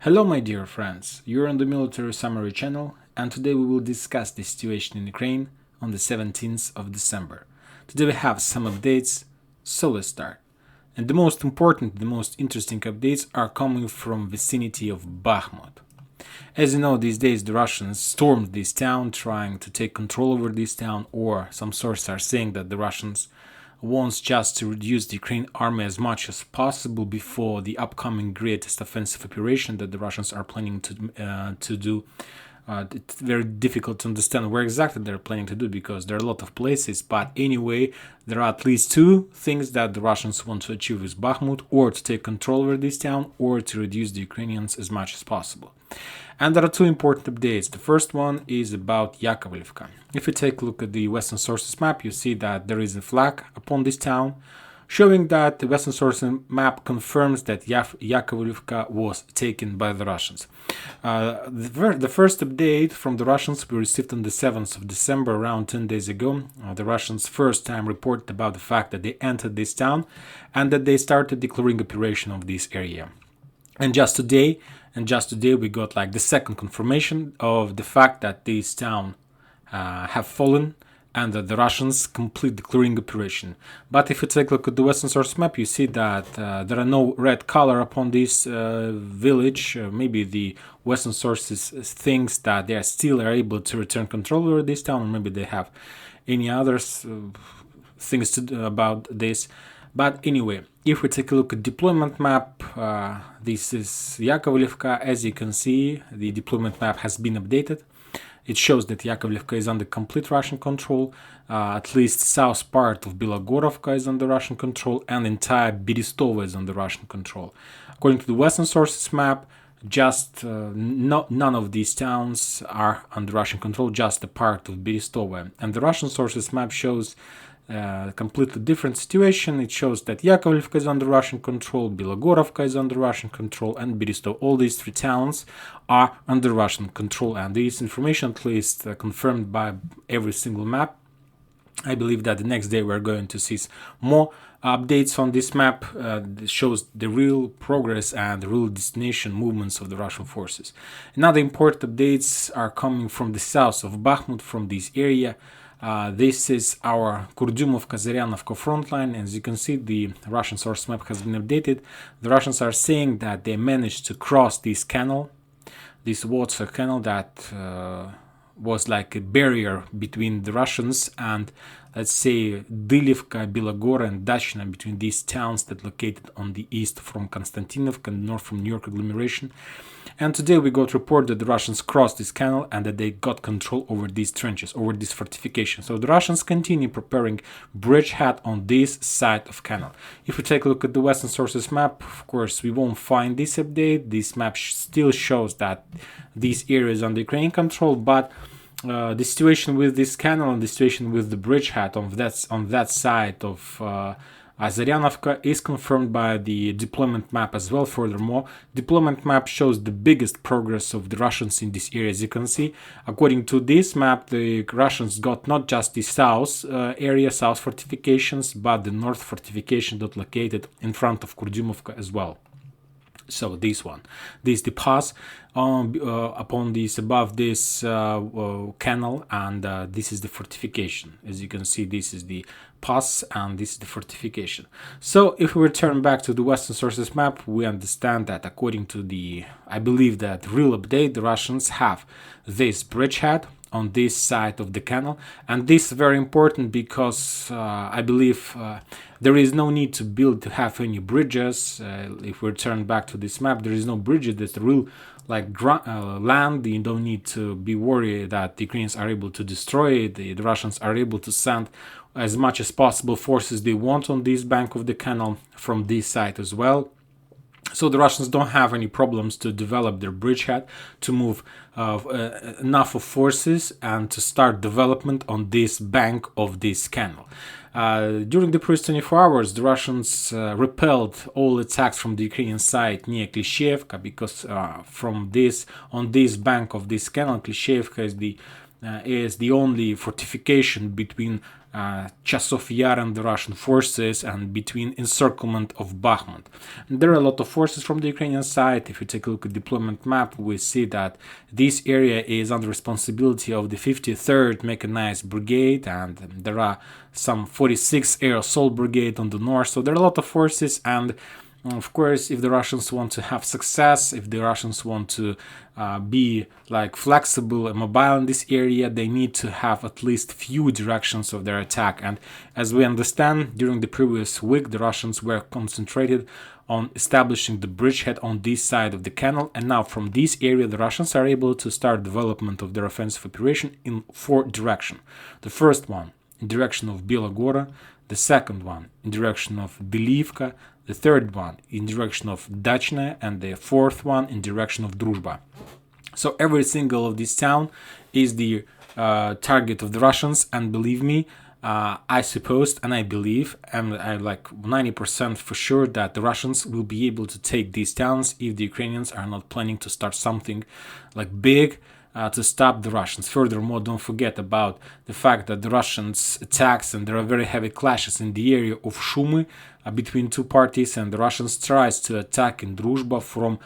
Hello my dear friends, you're on the Military Summary channel and today we will discuss the situation in Ukraine on the 17th of December. Today we have some updates, so let's start. And the most important, the most interesting updates are coming from vicinity of Bahmut. As you know, these days the Russians stormed this town, trying to take control over this town, or some sources are saying that the Russians wants just to reduce the Ukrainian army as much as possible before the upcoming greatest offensive operation that the Russians are planning to do. It's very difficult to understand where exactly they're planning to do because there are a lot of places, but anyway, there are at least two things that the Russians want to achieve with Bahmut, or to take control over this town, or to reduce the Ukrainians as much as possible. And there are two important updates. The first one is about Yakovlivka. If you take a look at the Western sources map, you see that there is a flag upon this town, showing that the Western sources map confirms that Yakovlivka was taken by the Russians. The first update from the Russians we received on the 7th of December, around 10 days ago. The Russians first time reported about the fact that they entered this town and that they started declaring operation of this area. And just today we got like the second confirmation of the fact that this town have fallen and that the Russians complete the clearing operation. But if you take a look at the Western source map, you see that there are no red color upon this village. Maybe the Western sources thinks that they are still able to return control over this town, or maybe they have any other things to do about this. But anyway, if we take a look at deployment map, this is Yakovlivka. As you can see, the deployment map has been updated. It shows that Yakovlivka is under complete Russian control. At least south part of Belogorovka is under Russian control, and entire Berestova is under Russian control. According to the Western sources map, just none of these towns are under Russian control, just a part of Berestova. And the Russian sources map shows a completely different situation. It shows that Yakovlivka is under Russian control, Belogorovka is under Russian control, and Berestov. All these three towns are under Russian control, and this information at least confirmed by every single map. I believe that the next day we're going to see more updates on this map. That shows the real progress and the real destination movements of the Russian forces. Another important updates are coming from the south of Bahmut, from this area. This is our Kurdyumov-Kazaryanovka front line. As you can see, the Russian source map has been updated. The Russians are saying that they managed to cross this canal, this water canal that was like a barrier between the Russians and, let's say, Dylivka, Bilogor and Dachina, between these towns that located on the east from Konstantinovka and north from New York agglomeration. And today we got report that the Russians crossed this canal and that they got control over these trenches, over this fortification. So the Russians continue preparing bridgehead on this side of canal. If we take a look at the Western sources map, of course we won't find this update. This map still shows that these areas under Ukrainian control, but the situation with this canal and the situation with the bridgehead on that side of Azaryanovka is confirmed by the deployment map as well. Furthermore, deployment map shows the biggest progress of the Russians in this area. As you can see, according to this map, the Russians got not just the south area, south fortifications, but the north fortification that located in front of Kurdyumovka as well. So this one, this the pass upon this, above this canal, and this is the fortification. As you can see, this is the pass and this is the fortification. So if we return back to the Western sources map, we understand that according to the, I believe that real update, the Russians have this bridgehead on this side of the canal, and this is very important because I believe there is no need to have any bridges. If we return back to this map, there is no bridges. There's the real land. You don't need to be worried that the Ukrainians are able to destroy it. The Russians are able to send as much as possible forces they want on this bank of the canal from this side as well. So the Russians don't have any problems to develop their bridgehead, to move enough of forces and to start development on this bank of this canal. During the previous 24 hours, the Russians repelled all attacks from the Ukrainian side near Klishevka, because on this bank of this canal, Klishevka is the only fortification between Chasov Yar and the Russian forces and between encirclement of Bahmut. And there are a lot of forces from the Ukrainian side. If you take a look at the deployment map, we see that this area is under responsibility of the 53rd Mechanized Brigade, and there are some 46th Air Assault Brigade on the north. So there are a lot of forces, and of course, if the Russians want to have success, if the Russians want to be like flexible and mobile in this area, they need to have at least few directions of their attack. And as we understand, during the previous week, the Russians were concentrated on establishing the bridgehead on this side of the canal, and now from this area the Russians are able to start development of their offensive operation in 4 directions. The first one in direction of Belogora, the second one in direction of Belivka, the third one in direction of Dachne, and the fourth one in direction of Druzhba. So every single of this town is the target of the Russians, and believe me, I suppose and I believe, and I'm like 90% for sure that the Russians will be able to take these towns if the Ukrainians are not planning to start something like big to stop the Russians. Furthermore, don't forget about the fact that the Russians attacks and there are very heavy clashes in the area of Shumy between two parties, and the Russians tries to attack in Druzhba from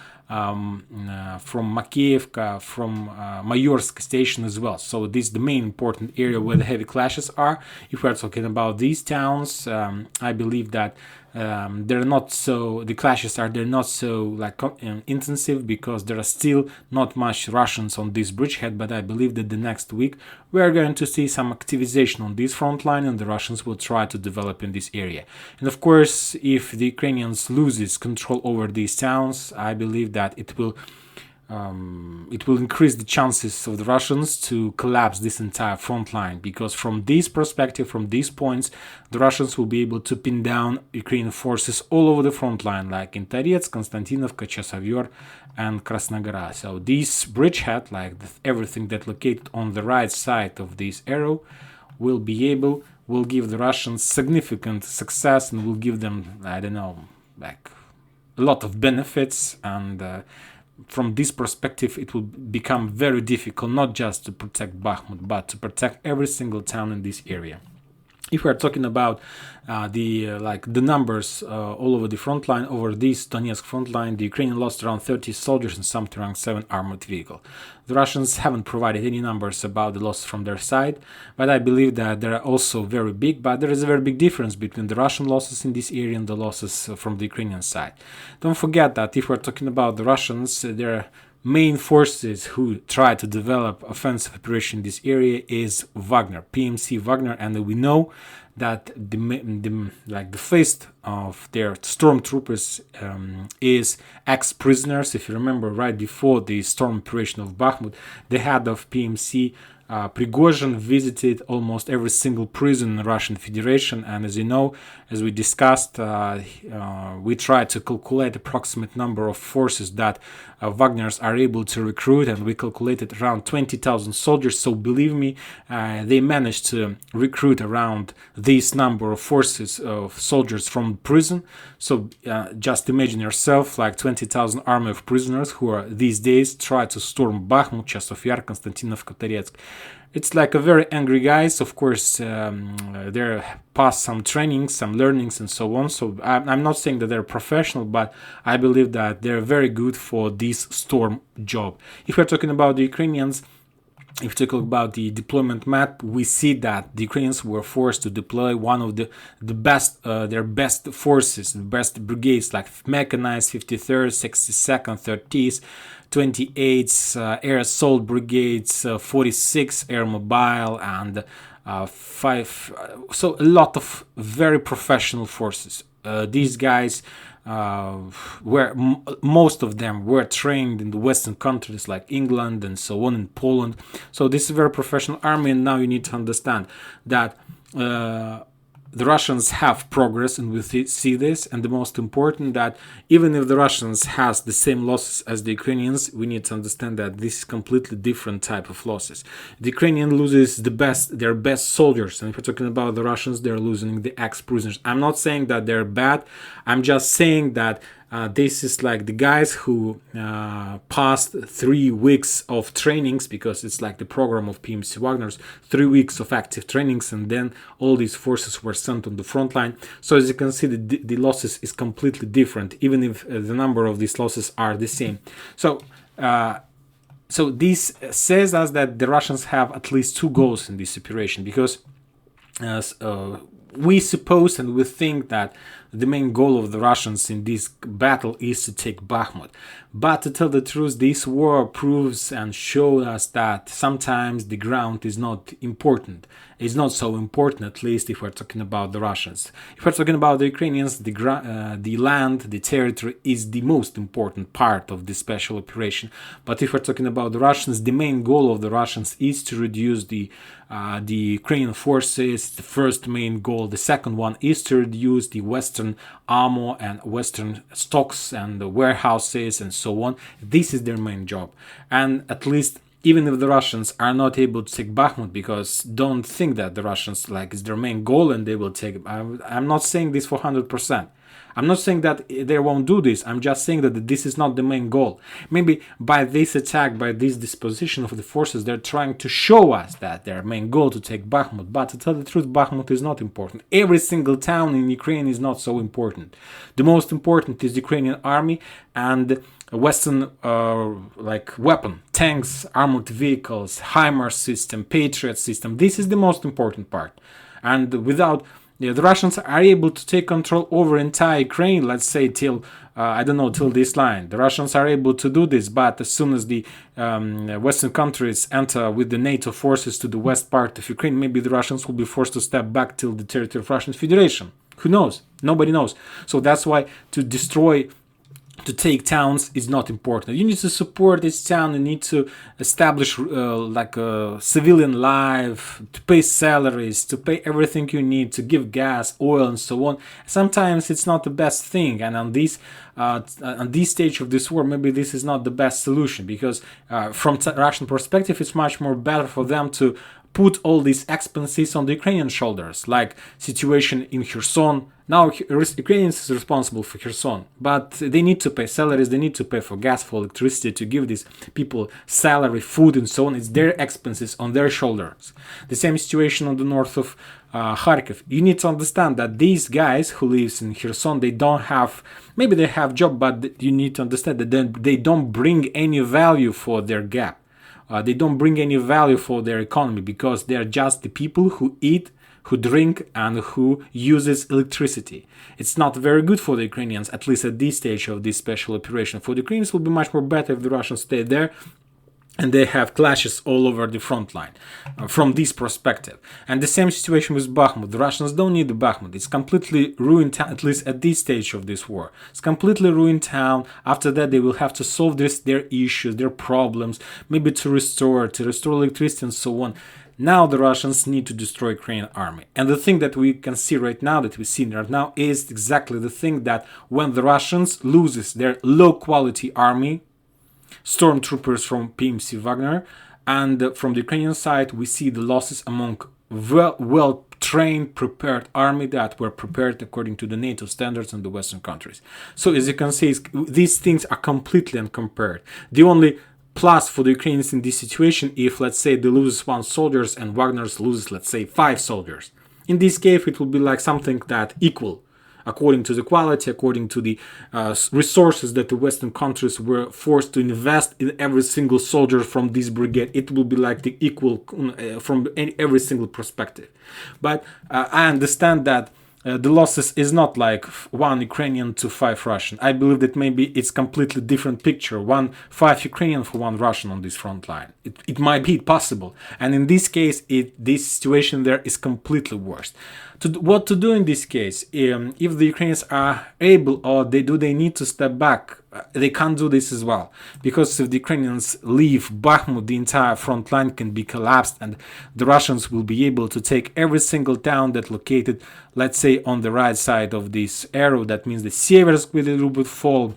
Makeivka, from Mayorsk station as well. So this is the main important area where the heavy clashes are. If we are talking about these towns, I believe that they're not so, the clashes are they're not so like intensive because there are still not much Russians on this bridgehead, but I believe that the next week we are going to see some activization on this front line and the Russians will try to develop in this area. And of course, if the Ukrainians loses control over these towns, I believe that it will increase the chances of the Russians to collapse this entire front line, because from this perspective, from these points, the Russians will be able to pin down Ukrainian forces all over the front line, like in Torets, Konstantinovka, Chasov and Krasnogora. So this bridgehead, like everything that located on the right side of this arrow, will give the Russians significant success and will give them, I don't know, like a lot of benefits. And from this perspective, it will become very difficult not just to protect Bahmut, but to protect every single town in this area. If we are talking about the numbers all over the front line, over this Donetsk front line, the Ukrainian lost around 30 soldiers and something around 7 armored vehicles. The Russians haven't provided any numbers about the losses from their side, but I believe that they are also very big. But there is a very big difference between the Russian losses in this area and the losses from the Ukrainian side. Don't forget that if we're talking about the Russians, their main forces who try to develop offensive operation in this area is Wagner, PMC Wagner, and we know that the face of their stormtroopers is ex-prisoners. If you remember, right before the storm operation of Bahmut, the head of PMC Prigozhin visited almost every single prison in the Russian Federation, and as you know, as we discussed, we tried to calculate approximate number of forces that Wagners are able to recruit, and we calculated around 20,000 soldiers. So believe me, they managed to recruit around this number of forces of soldiers from prison. So just imagine yourself like 20,000 army of prisoners who are these days try to storm Bahmut, Chasov Yar, Konstantinovka, Torets. It's like a very angry guys. Of course, they're past some trainings, some learnings, and so on. So I'm not saying that they're professional, but I believe that they're very good for this storm job. If we're talking about the Ukrainians, if you talk about the deployment map, we see that the Ukrainians were forced to deploy one of the best, their best forces, the best brigades, like mechanized 53rd, 62nd, 30th, 28th Air Assault Brigades, 46 Air Mobile, and 5. So a lot of very professional forces. These guys most of them were trained in the Western countries like England and so on, in Poland. So this is a very professional army, and now you need to understand that the Russians have progress, and we see this. And the most important, that even if the Russians has the same losses as the Ukrainians, we need to understand that this is completely different type of losses. The Ukrainian loses their best soldiers, and if we're talking about the Russians, they're losing the ex-prisoners. I'm not saying that they're bad. I'm just saying that This is like the guys who passed 3 weeks of trainings, because it's like the program of PMC Wagner's 3 weeks of active trainings, and then all these forces were sent on the front line. So as you can see, the losses is completely different, even if the number of these losses are the same. So this says us that the Russians have at least 2 goals in this operation, because we suppose and we think that the main goal of the Russians in this battle is to take Bahmut. But to tell the truth, this war proves and shows us that sometimes the ground is not important. It's not so important, at least if we're talking about the Russians. If we're talking about the Ukrainians, the land, the territory is the most important part of this special operation. But if we're talking about the Russians, the main goal of the Russians is to reduce the Ukrainian forces. The first main goal. The second one is to reduce the Western ammo and Western stocks and the warehouses and so on. This is their main job. And at least, even if the Russians are not able to take Bahmut, because don't think that the Russians is their main goal and they will take it. I'm not saying this for 100%. I'm not saying that they won't do this. I'm just saying that this is not the main goal. Maybe by this attack, by this disposition of the forces, they're trying to show us that their main goal to take Bahmut. But to tell the truth, Bahmut is not important. Every single town in Ukraine is not so important. The most important is the Ukrainian army and Western weapon, tanks, armored vehicles, HIMARS system, Patriot system. This is the most important part. And without the Russians are able to take control over entire Ukraine, let's say till this line. The Russians are able to do this, but as soon as the Western countries enter with the NATO forces to the west part of Ukraine, maybe the Russians will be forced to step back till the territory of Russian Federation. Who knows? Nobody knows. So that's why to take towns is not important. You need to support this town. You need to establish a civilian life, to pay salaries, to pay everything you need, to give gas, oil, and so on. Sometimes it's not the best thing, and on this stage of this war, maybe this is not the best solution, because from Russian perspective, it's much more better for them to put all these expenses on the Ukrainian shoulders, like situation in Kherson. Now Ukrainians is responsible for Kherson, but they need to pay salaries, they need to pay for gas, for electricity, to give these people salary, food, and so on. It's their expenses on their shoulders. The same situation on the north of Kharkiv. You need to understand that these guys who live in Kherson, they don't have, maybe they have job, but you need to understand that they don't bring any value for their gap. They don't bring any value for their economy, because they're just the people who eat, who drink, and who uses electricity. It's not very good for the Ukrainians, at least at this stage of this special operation. For the Ukrainians, it would be much more better if the Russians stay there and they have clashes all over the front line from this perspective. And the same situation with Bahmut. The Russians don't need the Bahmut. It's completely ruined town, at least at this stage of this war. It's completely ruined town. After that, they will have to solve their issues, their problems, maybe to restore electricity and so on. Now the Russians need to destroy Ukrainian army. And the thing that we can see right now, is exactly the thing that when the Russians loses their low-quality army, stormtroopers from PMC Wagner, and from the Ukrainian side, we see the losses among well-trained, prepared army that were prepared according to the NATO standards in the Western countries. So as you can see, these things are completely uncompared. The only plus for the Ukrainians in this situation, if let's say they lose 1 soldier and Wagner loses, let's say, 5 soldiers. In this case, it will be like something that equal, according to the quality, according to the resources that the Western countries were forced to invest in every single soldier from this brigade. It will be like the equal from every single perspective. But I understand that the losses is not like 1 Ukrainian to 5 Russian. I believe that maybe it's completely different picture. 5 Ukrainian for 1 Russian on this front line. It might be possible. And in this case, this situation there is completely worse. What to do in this case? If the Ukrainians are able, or they need to step back, they can't do this as well. Because if the Ukrainians leave Bahmut, the entire front line can be collapsed, and the Russians will be able to take every single town that located, let's say, on the right side of this arrow. That means the Seversk will fall,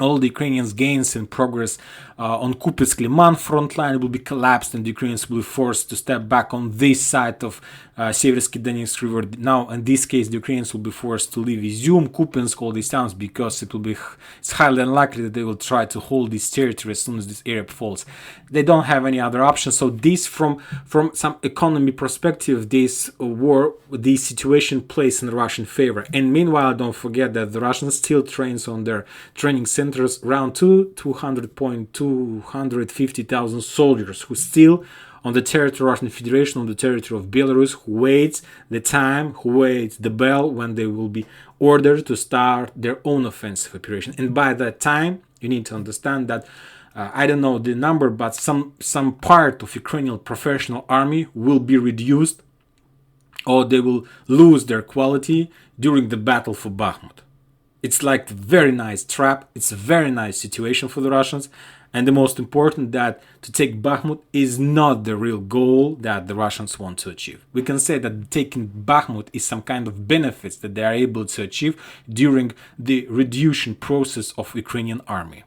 all the Ukrainians' gains and progress on Kupiansk-Liman front line will be collapsed, and the Ukrainians will be forced to step back on this side of Seversky Donetsk River. Now, in this case, the Ukrainians will be forced to leave Izium, Kupiansk, all these towns, because it's highly unlikely that they will try to hold this territory as soon as this area falls. They don't have any other option. So this, from some economy perspective, this war, this situation plays in Russian favor. And meanwhile, don't forget that the Russians still trains on their training centers around 250,000 soldiers who still on the territory of Russian Federation, on the territory of Belarus, who waits the time, who waits the bell when they will be ordered to start their own offensive operation. And by that time, you need to understand that I don't know the number, but some part of Ukrainian professional army will be reduced, or they will lose their quality during the battle for Bahmut. It's like a very nice trap. It's a very nice situation for the Russians. And the most important, that to take Bahmut is not the real goal that the Russians want to achieve. We can say that taking Bahmut is some kind of benefits that they are able to achieve during the reduction process of Ukrainian army.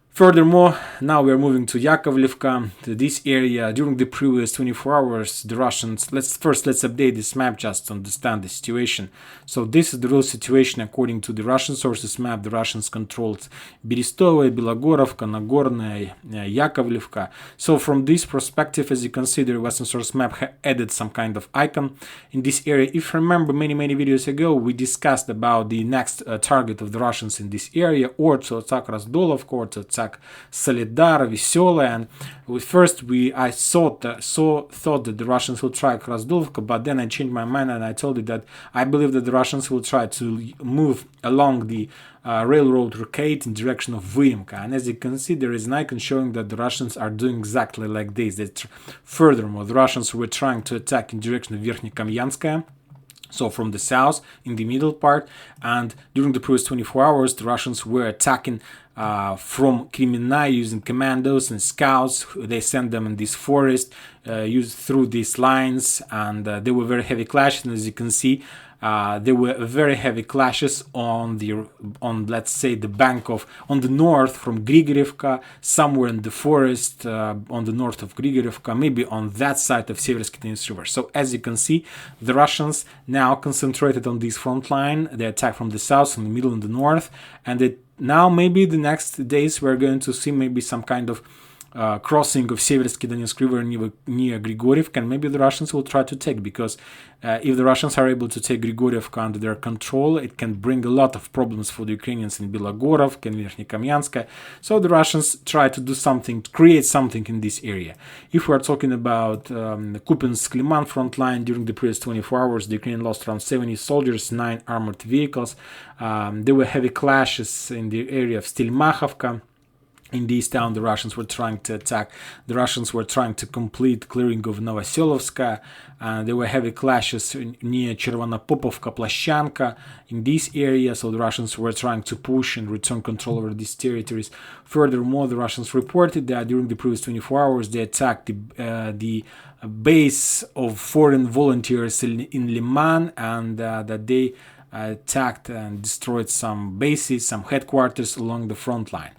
Furthermore, now we are moving to Yakovlivka, to this area. During the previous 24 hours, the Russians, let's update this map just to understand the situation. So this is the real situation according to the Russian sources map. The Russians controlled Berestovo, Belogorovka, Nagorno, Yakovlivka. So from this perspective, as you can see, the Western source map added some kind of icon in this area. If you remember, many videos ago, we discussed about the next target of the Russians in this area, or to attack Razdolovka, or to attack Solidar, Veselaya, and I thought that the Russians will try Razdolovka, but then I changed my mind and I told you that I believe that the Russians will try to move along the railroad route in direction of Vyimka. And as you can see, there is an icon showing that the Russians are doing exactly like this. Furthermore, the Russians were trying to attack in direction of Verkhnyokamyanskaya, so from the south, in the middle part, and during the previous 24 hours, the Russians were attacking from Kremina using commandos and scouts. They sent them in this forest, used through these lines, and there were very heavy clashes. And as you can see, there were very heavy clashes on let's say the bank on the north from Grigorivka, somewhere in the forest on the north of Grigorivka, maybe on that side of Seversky Donetsk River. So as you can see, the Russians now concentrated on this front line. They attack from the south, in the middle, and the north, and now maybe the next days we're going to see maybe some kind of crossing of Seversky Donetsk River near Grigorivka, and maybe the Russians will try to take, because if the Russians are able to take Grigorivka under their control, it can bring a lot of problems for the Ukrainians in Belogorovka and Verkhnyokamyanskaya. So the Russians try to do something, to create something in this area. If we are talking about the Kupiansk-Liman front line, during the previous 24 hours, the Ukraine lost around 70 soldiers, 9 armored vehicles. There were heavy clashes in the area of Stelmakhovka. In this town, the Russians were trying to attack. The Russians were trying to complete clearing of Novoselovska. There were heavy clashes near Chervonopopovka, Plashanka, in this area. So the Russians were trying to push and return control over these territories. Furthermore, the Russians reported that during the previous 24 hours, they attacked the base of foreign volunteers in Liman, and that they attacked and destroyed some bases, some headquarters along the front line.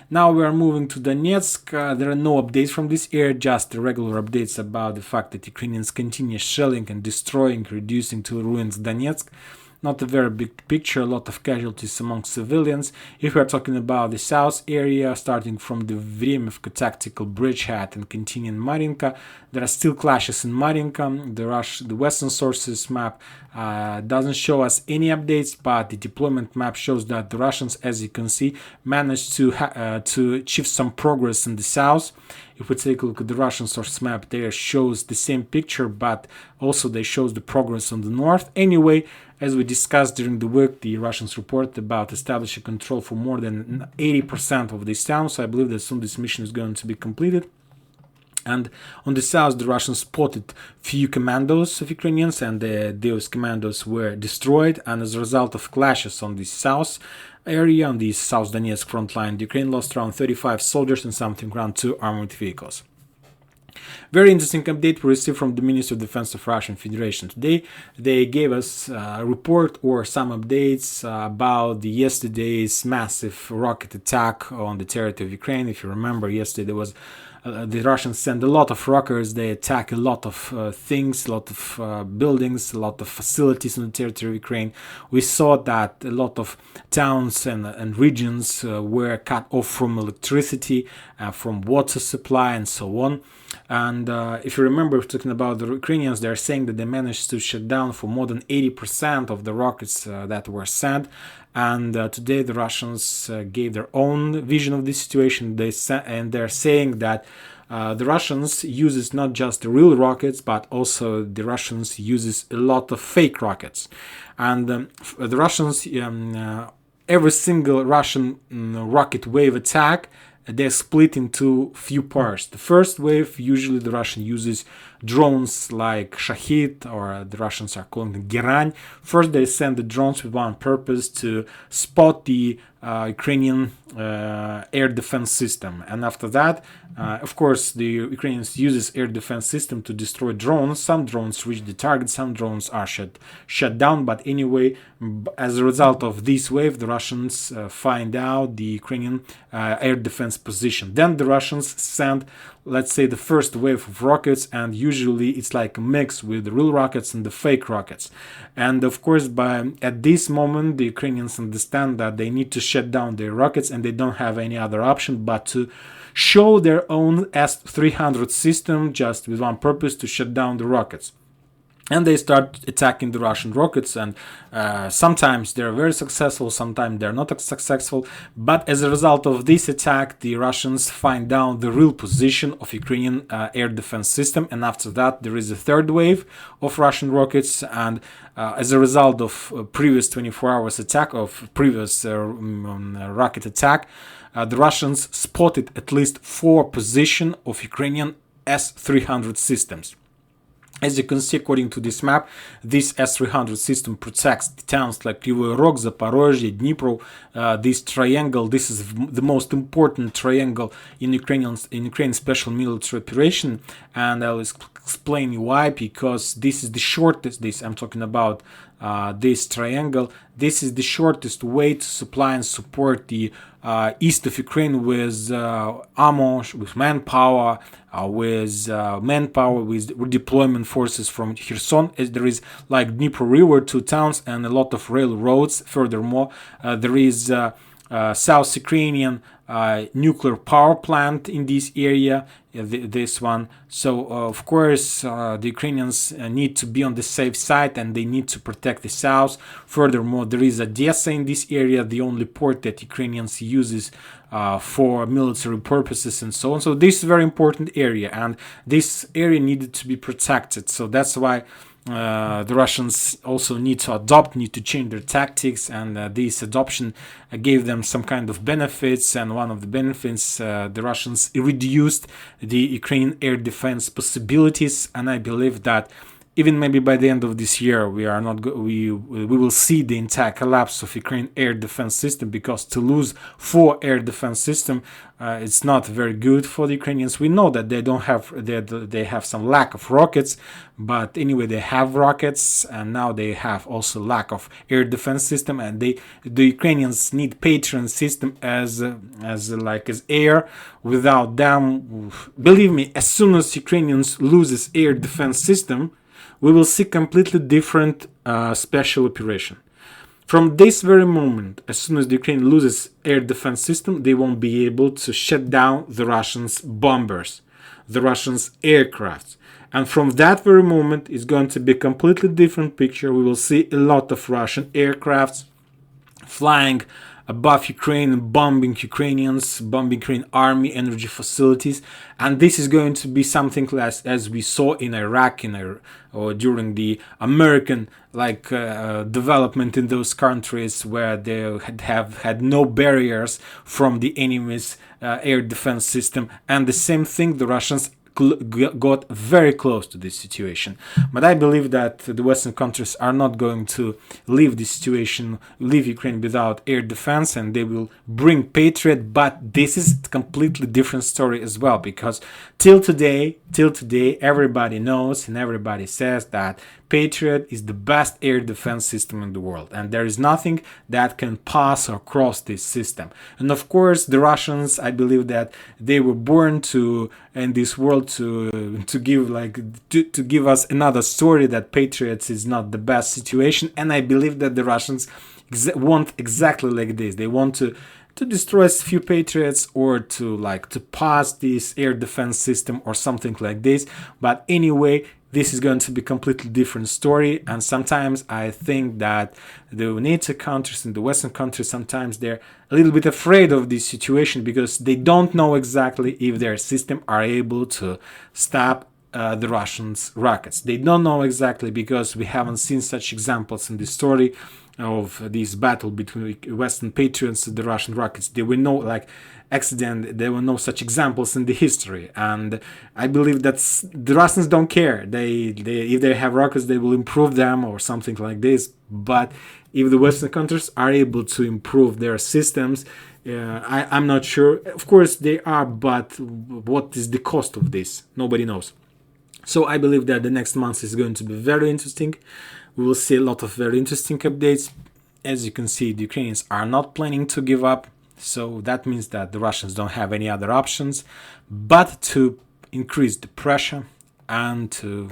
Now we are moving to Donetsk. There are no updates from this area, just the regular updates about the fact that Ukrainians continue shelling and destroying, reducing to ruins Donetsk. Not a very big picture, a lot of casualties among civilians. If we are talking about the south area, starting from the Vremivka tactical bridgehead and continuing Marinka, there are still clashes in Marinka. The Western sources map doesn't show us any updates, but the deployment map shows that the Russians, as you can see, managed to achieve some progress in the south. If we take a look at the Russian source map, there shows the same picture, but also they shows the progress on the north. Anyway, as we discussed during the week, the Russians report about establishing control for more than 80% of this town, so I believe that soon this mission is going to be completed. And on the south, the Russians spotted few commandos of Ukrainians, and those commandos were destroyed. And as a result of clashes on the south area, on the South Donetsk front line, Ukraine lost around 35 soldiers and something around 2 armored vehicles. very interesting update we received from the Minister of Defense of Russian Federation. Today they gave us a report or some updates about the yesterday's massive rocket attack on the territory of Ukraine. If you remember, yesterday there was the Russians sent a lot of rockets. They attack a lot of things, a lot of buildings, a lot of facilities on the territory of Ukraine. We saw that a lot of towns and regions were cut off from electricity, from water supply, and so on. And if you remember, talking about the Ukrainians, they're saying that they managed to shut down for more than 80% of the rockets that were sent. And today the Russians gave their own vision of this situation. They're saying that the Russians uses not just the real rockets, but also the Russians uses a lot of fake rockets. And the Russians, every single Russian rocket wave attack, they're split into few parts. The first wave, usually the Russian uses drones like Shahid, or the Russians are calling them Geran. First, they send the drones with one purpose, to spot the Ukrainian air defense system. And after that, of course, the Ukrainians uses air defense system to destroy drones. Some drones reach the target, some drones are shut down. But anyway, as a result of this wave, the Russians find out the Ukrainian air defense position. Then the Russians send, let's say, the first wave of rockets, and usually it's like a mix with the real rockets and the fake rockets. And of course, at this moment, the Ukrainians understand that they need to shut down their rockets, and they don't have any other option but to show their own S-300 system, just with one purpose, to shut down the rockets. And they start attacking the Russian rockets, and sometimes they're very successful, sometimes they're not successful. But as a result of this attack, the Russians find out the real position of Ukrainian air defense system. And after that, there is a third wave of Russian rockets. And as a result of previous 24 hours attack, of previous rocket attack, the Russians spotted at least 4 positions of Ukrainian S-300 systems. As you can see, according to this map, this S-300 system protects the towns like Kryvyi Rog, Zaporozhye, Dnipro. This triangle, this is the most important triangle in Ukraine's special military operation, and I'll explain you why. Because this is the shortest. I'm talking about this triangle. This is the shortest way to supply and support the east of Ukraine with ammo, with manpower, with deployment forces from Kherson, as there is like Dnipro River, 2 towns, and a lot of railroads. Furthermore, there is South Ukrainian nuclear power plant in this area, this one. So of course the Ukrainians need to be on the safe side, and they need to protect the south. Furthermore, there is Odessa in this area, the only port that Ukrainians uses for military purposes and so on. So this is a very important area, and this area needed to be protected. So that's why the Russians also need to change their tactics, and this adoption gave them some kind of benefits. And one of the benefits, the Russians reduced the Ukrainian air defense possibilities, and I believe that even maybe by the end of this year, we will see the entire collapse of Ukraine air defense system, because to lose 4 air defense system, it's not very good for the Ukrainians. We know that they have some lack of rockets, but anyway, they have rockets, and now they have also lack of air defense system, and the Ukrainians need Patriot system as air. Without them, believe me, as soon as Ukrainians loses air defense system, we will see completely different special operation. From this very moment, as soon as the Ukraine loses air defense system, they won't be able to shut down the Russians' bombers, the Russians' aircrafts. And from that very moment, it's going to be a completely different picture. We will see a lot of Russian aircrafts flying above Ukraine and bombing Ukrainians, bombing Ukrainian army, energy facilities. And this is going to be something as we saw in Iraq, or during the American development in those countries, where they have had no barriers from the enemy's air defense system. And the same thing the Russians got very close to this situation. But I believe that the Western countries are not going to leave this situation, leave Ukraine without air defense, and they will bring Patriot. But this is a completely different story as well, because till today, everybody knows and everybody says that Patriot is the best air defense system in the world, and there is nothing that can pass or cross this system. And of course, the Russians, I believe that they were born to in this world to give us another story that Patriots is not the best situation. And I believe that the Russians want exactly like this. They want to destroy a few Patriots, or to pass this air defense system or something like this. But anyway, this is going to be a completely different story. And sometimes I think that the NATO countries and the Western countries, sometimes they're a little bit afraid of this situation, because they don't know exactly if their system are able to stop the Russians' rockets. They don't know exactly, because we haven't seen such examples in the story of this battle between Western Patriots and the Russian rockets. There were no there were no such examples in the history, and I believe that the Russians don't care. They if they have rockets, they will improve them or something like this. But if the Western countries are able to improve their systems, I'm not sure. Of course they are, but what is the cost of this? Nobody knows. So I believe that the next month is going to be very interesting. We will see a lot of very interesting updates. As you can see, the Ukrainians are not planning to give up. So that means that the Russians don't have any other options but to increase the pressure and to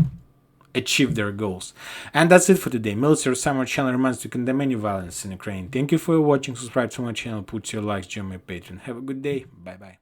achieve their goals. And that's it for today. Military Summary channel reminds you to condemn any violence in Ukraine. Thank you for watching. Subscribe to my channel, put your likes, join my Patreon. Have a good day. Bye bye.